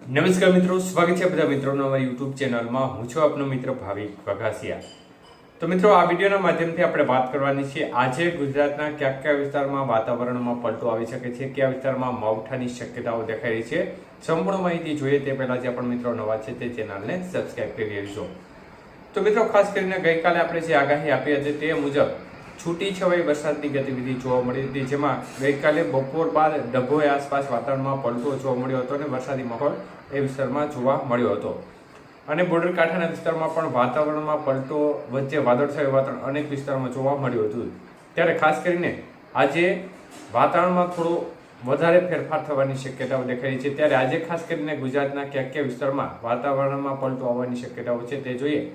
નમસ્કાર મિત્રો, સ્વાગત છે બધા મિત્રોનો અમારી યુટ્યુબ ચેનલમાં. હું છું આપનો મિત્ર ભાવિક વઘાસિયા. તો મિત્રો, આ વિડીયોના માધ્યમથી આપણે વાત કરવાની છે આજે ગુજરાતના કયા કયા વિસ્તારમાં વાતાવરણમાં પલટો આવી શકે છે, કયા વિસ્તારમાં માવઠાની શક્યતાઓ દેખાઈ રહી છે. સંપૂર્ણ માહિતી જોઈએ તે પહેલા જે પણ મિત્રો નવા છે તે ચેનલને સબસ્ક્રાઇબ કરી લેજો. તો મિત્રો, ખાસ કરીને ગઈકાલે આપણે જે આગાહી આપી હતી તે મુજબ છૂટી છવાઈ વરસાદની ગતિવિધિ જોવા મળી હતી, જેમાં ગઈકાલે બપોર બાદ ડભોઈ આસપાસ વાતાવરણમાં પલટો જોવા મળ્યો હતો અને વરસાદી માહોલ એ વિસ્તારમાં જોવા મળ્યો હતો. અને બોર્ડર કાંઠાના વિસ્તારમાં પણ વાતાવરણમાં પલટો વચ્ચે વાદળછાયું વાતાવરણ અનેક વિસ્તારમાં જોવા મળ્યું હતું. ત્યારે ખાસ કરીને આજે વાતાવરણમાં થોડો વધારે ફેરફાર થવાની શક્યતાઓ દેખાઈ છે. ત્યારે આજે ખાસ કરીને ગુજરાતના કયા કયા વિસ્તારમાં વાતાવરણમાં પલટો આવવાની શક્યતાઓ છે તે જોઈએ.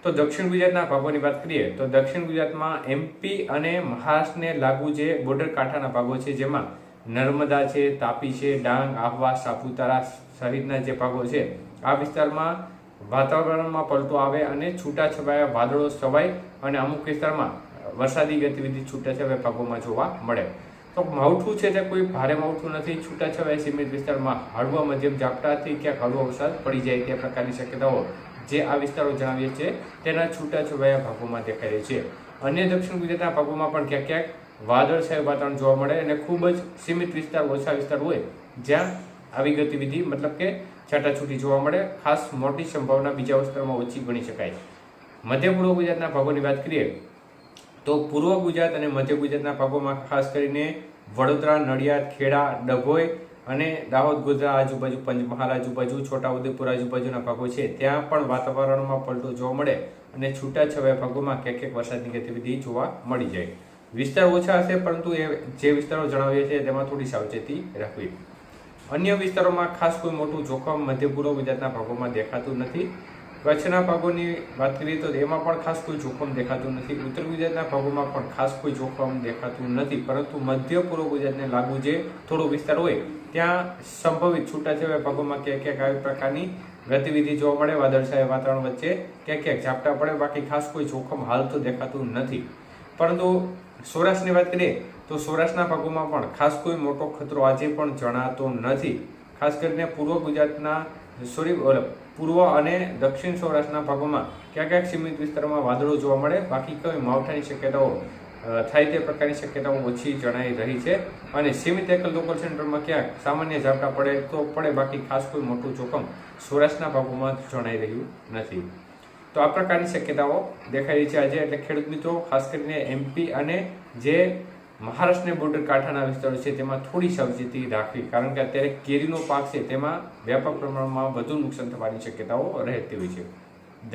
તો દક્ષિણ ગુજરાતના ભાગોની વાત કરીએ તો દક્ષિણ ગુજરાતમાં એમપી અને મહારાષ્ટ્રને લાગુ જે બોર્ડર કાંઠાના ભાગો છે, જેમાં નર્મદા છે, તાપી છે, ડાંગ, આહવા, સાપુતારા સહિતના જે ભાગો છે, આ વિસ્તારમાં વાતાવરણમાં પલટો આવે અને છૂટાછવાયા વાદળો છવાય અને અમુક વિસ્તારમાં વરસાદી ગતિવિધિ છૂટાછવાયા ભાગોમાં જોવા મળે. તો માવઠું છે તે કોઈ ભારે માવઠું નથી, છૂટાછવાયા સીમિત વિસ્તારમાં હળવા મધ્યમ ઝાપટાથી ક્યાંક હળવો વરસાદ પડી જાય તે પ્રકારની શક્યતાઓ જે આ વિસ્તારો જણાવીએ છીએ તેના છૂટાછવાયા ભાગોમાં દેખાઈ રહી છે. અન્ય દક્ષિણ ગુજરાતના ભાગોમાં પણ ક્યાંક ક્યાંક વાદળછાયું વાતાવરણ જોવા મળે અને ખૂબ જ સીમિત વિસ્તાર, ઓછા વિસ્તાર હોય જ્યાં આવી ગતિવિધિ મતલબ કે છાટાછૂટી જોવા મળે. ખાસ મોટી સંભાવના બીજા વિસ્તારમાં ઓછી ગણી શકાય. મધ્ય પૂર્વ ગુજરાતના ભાગોની વાત કરીએ તો પૂર્વ ગુજરાત અને મધ્ય ગુજરાતના ભાગોમાં ખાસ કરીને વડોદરા, નડિયાદ, ખેડા, ડભોઈ અને દાહોદ, ગોધરા આજુબાજુ, પંચમહાલ આજુબાજુ, છોટાઉદેપુર આજુબાજુના ભાગો છે ત્યાં પણ વાતાવરણમાં પલટો જોવા મળે અને છૂટાછવાયા ભાગોમાં ક્યાંક ક્યાંક વરસાદની ગતિવિધિ જોવા મળી જાય. વિસ્તાર ઓછા હશે પરંતુ એ જે વિસ્તારો જણાવીએ છીએ તેમાં થોડી સાવચેતી રાખવી. અન્ય વિસ્તારોમાં ખાસ કોઈ મોટું જોખમ મધ્ય પૂર્વ ગુજરાતના ભાગોમાં દેખાતું નથી. કચ્છના ભાગોની વાત કરીએ તો એમાં પણ ખાસ કોઈ જોખમ દેખાતું નથી. ઉત્તર ગુજરાતના ભાગોમાં પણ ખાસ કોઈ જોખમ દેખાતું નથી, પરંતુ મધ્ય પૂર્વ ગુજરાતને લાગુ જે થોડો વિસ્તાર હોય ત્યાં સંભવિત છૂટાછવાયા ભાગોમાં ક્યાંક ક્યાંક આવી પ્રકારની ગતિવિધિ જોવા મળે. વાદળછાયા વાતાવરણ વચ્ચે ક્યાંક ક્યાંક ઝાપટા પડે. બાકી ખાસ કોઈ જોખમ હાલ તો દેખાતું નથી. પરંતુ સૌરાષ્ટ્રની વાત કરીએ તો સૌરાષ્ટ્રના ભાગોમાં પણ ખાસ કોઈ મોટો ખતરો આજે પણ જણાતો નથી. ખાસ કરીને પૂર્વ ગુજરાતના પૂર્વ અને દક્ષિણ સૌરાષ્ટ્રના ભાગોમાં ક્યાંક ક્યાંક સીમિત વિસ્તારોમાં વાદળો જોવા મળે. બાકી કોઈ માવઠાની શક્યતાઓ થાય તે પ્રકારની શક્યતાઓ ઓછી જણાઈ રહી છે. અને સીમિત એકલ લોકલ સેન્ટરમાં ક્યાંક સામાન્ય ઝાપટા પડે તો પડે, બાકી ખાસ કોઈ મોટું જોખમ સૌરાષ્ટ્રના ભાગોમાં જણાઈ રહ્યું નથી. તો આ પ્રકારની શક્યતાઓ દેખાઈ રહી છે આજે. એટલે ખેડૂત મિત્રો ખાસ કરીને એમપી અને જે મહારાષ્ટ્રના બોર્ડર કાંઠાના વિસ્તારો છે તેમાં થોડી સાવચેતી રાખવી, કારણ કે અત્યારે કેરીનો પાક છે તેમાં વ્યાપક પ્રમાણમાં વધુ નુકસાન થવાની શક્યતાઓ રહેતી હોય છે.